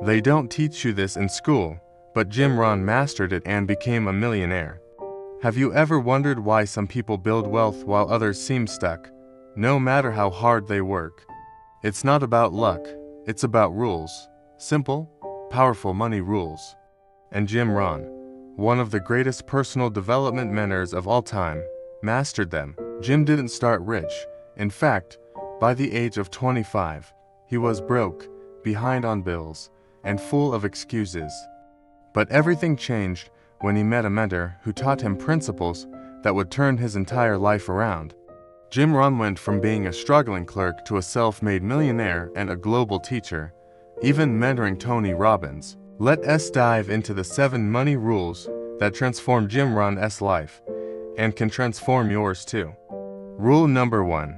They don't teach you this in school, but Jim Rohn mastered it and became a millionaire. Have you ever wondered why some people build wealth while others seem stuck, no matter how hard they work? It's not about luck, it's about rules. Simple, powerful money rules. And Jim Rohn, one of the greatest personal development mentors of all time, mastered them. Jim didn't start rich. In fact, by the age of 25, he was broke, behind on bills, and full of excuses. But everything changed when he met a mentor who taught him principles that would turn his entire life around. Jim Rohn went from being a struggling clerk to a self-made millionaire and a global teacher, even mentoring Tony Robbins. Let us dive into the 7 money rules that transformed Jim Rohn's life and can transform yours too. Rule number 1.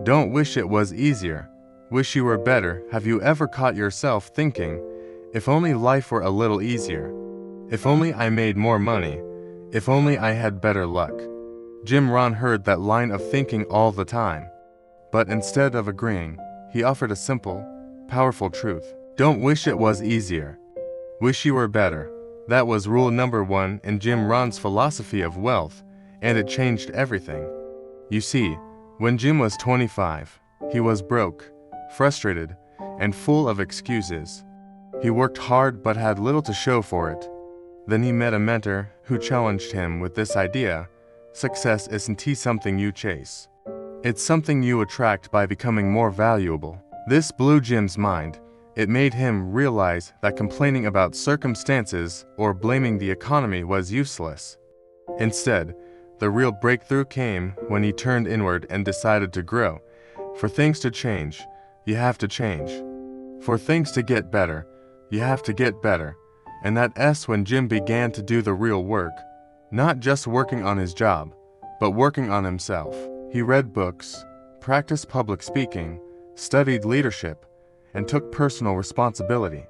Don't wish it was easier. Wish you were better. Have you ever caught yourself thinking, if only life were a little easier? If only I made more money? If only I had better luck? Jim Rohn heard that line of thinking all the time. But instead of agreeing, he offered a simple, powerful truth. Don't wish it was easier. Wish you were better. That was rule number 1 in Jim Rohn's philosophy of wealth, and it changed everything. You see, when Jim was 25, he was broke, frustrated, and full of excuses. He worked hard but had little to show for it. Then he met a mentor who challenged him with this idea: success isn't something you chase. It's something you attract by becoming more valuable. This blew Jim's mind. It made him realize that complaining about circumstances or blaming the economy was useless. Instead, the real breakthrough came when he turned inward and decided to grow. For things to change, you have to change. For things to get better, you have to get better. And that's when Jim began to do the real work, not just working on his job, but working on himself. He read books, practiced public speaking, studied leadership, and took personal responsibility.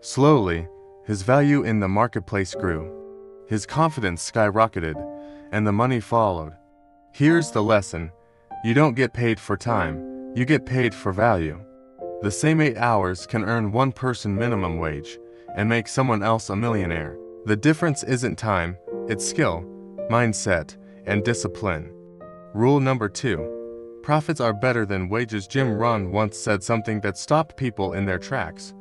Slowly, his value in the marketplace grew. His confidence skyrocketed, and the money followed. Here's the lesson: you don't get paid for time, you get paid for value. The same 8 hours can earn one person minimum wage and make someone else a millionaire. The difference isn't time, it's skill, mindset, and discipline. Rule number 2. Profits are better than wages. Jim Rohn once said something that stopped people in their tracks.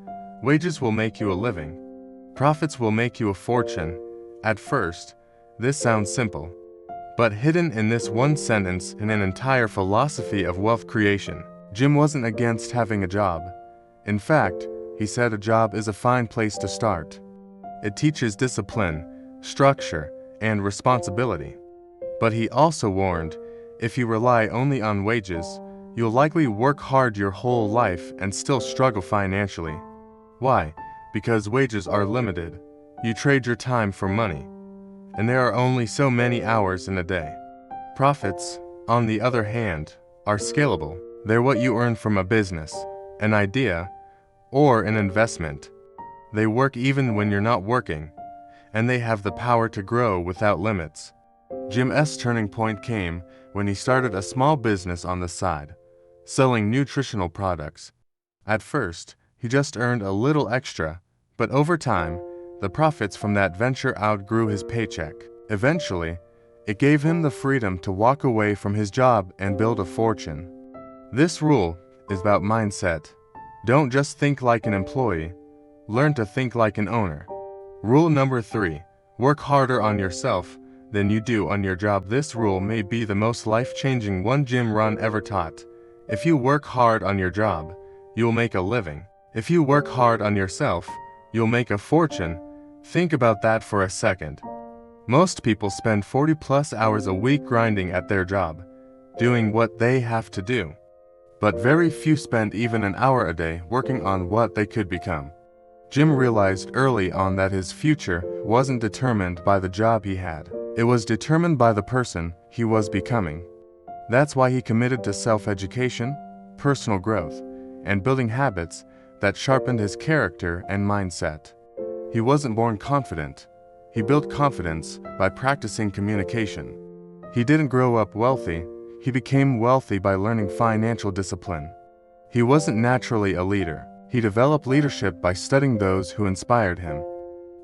Wages will make you a living. Profits will make you a fortune. At first, this sounds simple, but hidden in this one sentence is an entire philosophy of wealth creation. Jim wasn't against having a job. In fact, he said a job is a fine place to start. It teaches discipline, structure, and responsibility. But he also warned, if you rely only on wages, you'll likely work hard your whole life and still struggle financially. Why? Because wages are limited. You trade your time for money, and there are only so many hours in a day. Profits, on the other hand, are scalable. They're what you earn from a business, an idea, or an investment. They work even when you're not working, and they have the power to grow without limits. Jim's turning point came when he started a small business on the side, selling nutritional products. At first, he just earned a little extra, but over time, the profits from that venture outgrew his paycheck. Eventually, it gave him the freedom to walk away from his job and build a fortune. This rule is about mindset. Don't just think like an employee, learn to think like an owner. Rule number 3. Work harder on yourself than you do on your job. This rule may be the most life-changing one Jim Rohn ever taught. If you work hard on your job, you'll make a living. If you work hard on yourself, you'll make a fortune. Think about that for a second. Most people spend 40+ hours a week grinding at their job, doing what they have to do. But very few spend even an hour a day working on what they could become. Jim realized early on that his future wasn't determined by the job he had. It was determined by the person he was becoming. That's why he committed to self-education, personal growth, and building habits that sharpened his character and mindset. He wasn't born confident. He built confidence by practicing communication. He didn't grow up wealthy. He became wealthy by learning financial discipline. He wasn't naturally a leader. He developed leadership by studying those who inspired him.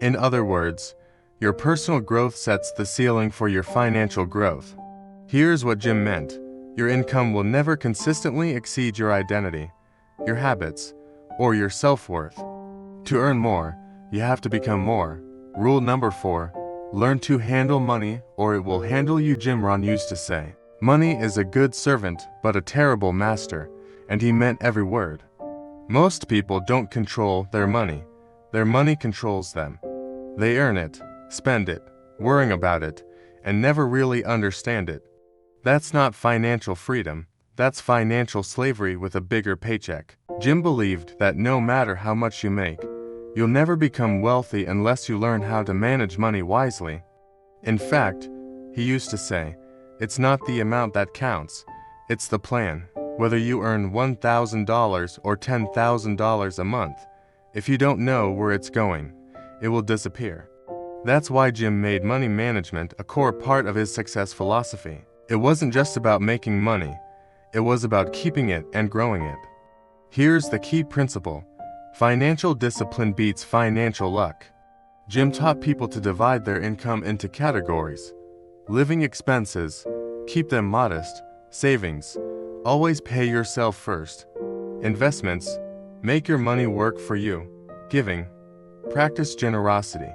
In other words, your personal growth sets the ceiling for your financial growth. Here's what Jim meant. Your income will never consistently exceed your identity, your habits, or your self-worth. To earn more, you have to become more. Rule number 4, learn to handle money or it will handle you. Jim Rohn used to say, money is a good servant but a terrible master, and he meant every word. Most people don't control their money controls them. They earn it, spend it, worrying about it, and never really understand it. That's not financial freedom, that's financial slavery with a bigger paycheck. Jim believed that no matter how much you make, you'll never become wealthy unless you learn how to manage money wisely. In fact, he used to say, it's not the amount that counts, it's the plan. Whether you earn $1,000 or $10,000 a month, if you don't know where it's going, it will disappear. That's why Jim made money management a core part of his success philosophy. It wasn't just about making money, it was about keeping it and growing it. Here's the key principle. Financial discipline beats financial luck. Jim taught people to divide their income into categories. Living expenses, keep them modest. Savings, always pay yourself first. Investments, make your money work for you. Giving, practice generosity.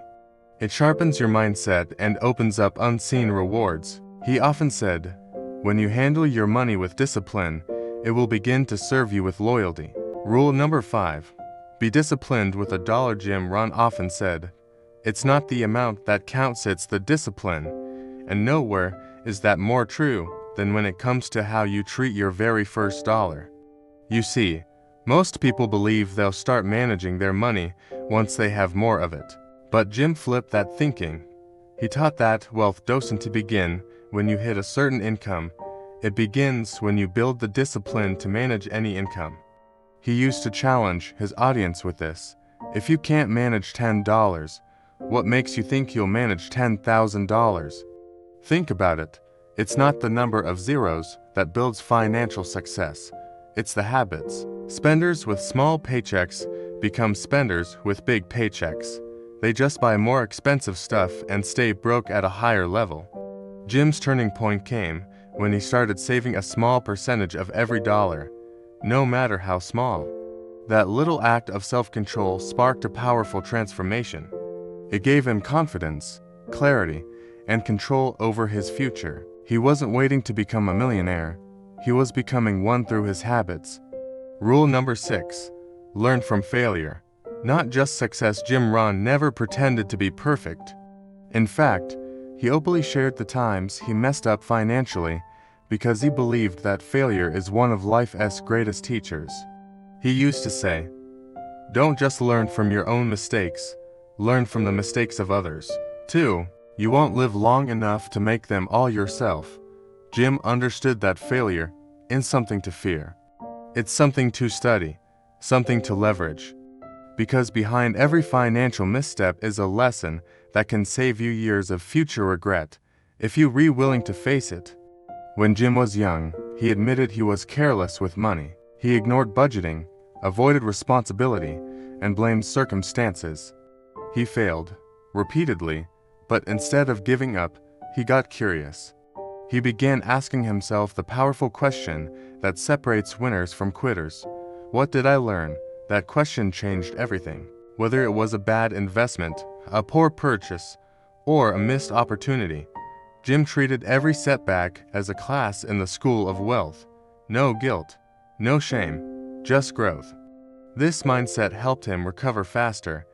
It sharpens your mindset and opens up unseen rewards. He often said, when you handle your money with discipline, it will begin to serve you with loyalty. Rule number 5, be disciplined with a dollar. Jim Rohn often said, it's not the amount that counts, it's the discipline. And nowhere is that more true than when it comes to how you treat your very first dollar. You see, most people believe they'll start managing their money once they have more of it. But Jim flipped that thinking. He taught that wealth doesn't begin when you hit a certain income. It begins when you build the discipline to manage any income. He used to challenge his audience with this. If you can't manage $10, what makes you think you'll manage $10,000? Think about it. It's not the number of zeros that builds financial success. It's the habits. Spenders with small paychecks become spenders with big paychecks. They just buy more expensive stuff and stay broke at a higher level. Jim's turning point came when he started saving a small percentage of every dollar, no matter how small. That little act of self-control sparked a powerful transformation. It gave him confidence, clarity, and control over his future. He wasn't waiting to become a millionaire. He was becoming one through his habits. Rule number 6, learn from failure. Not just success. Jim Rohn never pretended to be perfect. In fact, he openly shared the times he messed up financially because he believed that failure is one of life's greatest teachers. He used to say, don't just learn from your own mistakes, learn from the mistakes of others. 2. You won't live long enough to make them all yourself. Jim understood that failure isn't something to fear. It's something to study, something to leverage. Because behind every financial misstep is a lesson that can save you years of future regret, if you were willing to face it. When Jim was young, he admitted he was careless with money. He ignored budgeting, avoided responsibility, and blamed circumstances. He failed, repeatedly, but instead of giving up, he got curious. He began asking himself the powerful question that separates winners from quitters. What did I learn? That question changed everything. Whether it was a bad investment, a poor purchase, or a missed opportunity, Jim treated every setback as a class in the school of wealth. No guilt, no shame, just growth. This mindset helped him recover faster,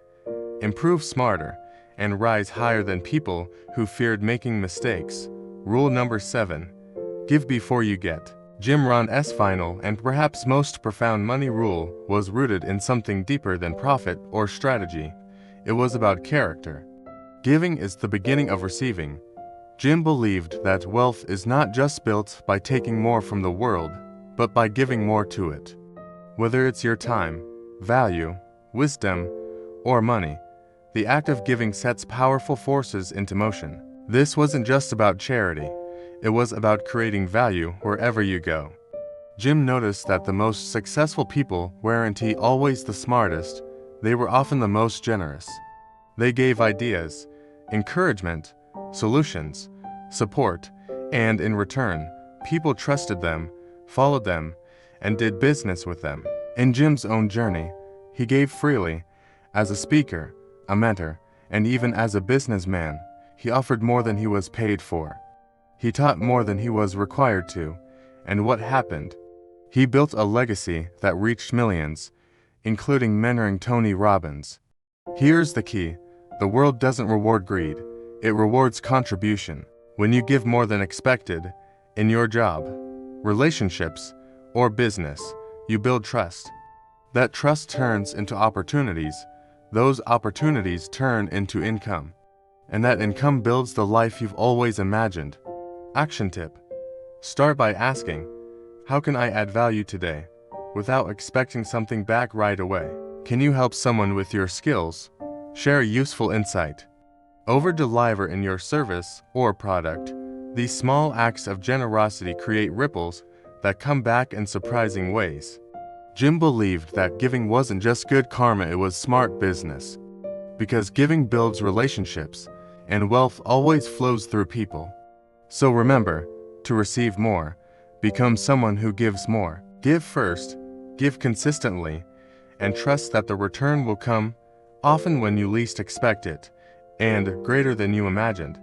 improve smarter, and rise higher than people who feared making mistakes. Rule number 7, give before you get. Jim Rohn's final and perhaps most profound money rule was rooted in something deeper than profit or strategy. It was about character. Giving is the beginning of receiving. Jim believed that wealth is not just built by taking more from the world, but by giving more to it. Whether it's your time, value, wisdom, or money, the act of giving sets powerful forces into motion. This wasn't just about charity. It was about creating value wherever you go. Jim noticed that the most successful people weren't always the smartest, they were often the most generous. They gave ideas, encouragement, solutions, support, and in return, people trusted them, followed them, and did business with them. In Jim's own journey, he gave freely. As a speaker, a mentor, and even as a businessman, he offered more than he was paid for. He taught more than he was required to, and what happened? He built a legacy that reached millions, including mentoring Tony Robbins. Here's the key: the world doesn't reward greed, it rewards contribution. When you give more than expected, in your job, relationships, or business, you build trust. That trust turns into opportunities, those opportunities turn into income, and that income builds the life you've always imagined. Action tip: start by asking, how can I add value today? Without expecting something back right away. Can you help someone with your skills? Share a useful insight. Over-deliver in your service or product. These small acts of generosity create ripples that come back in surprising ways. Jim believed that giving wasn't just good karma, it was smart business. Because giving builds relationships, and wealth always flows through people. So remember, to receive more, become someone who gives more. Give first, give consistently, and trust that the return will come, often when you least expect it, and greater than you imagined.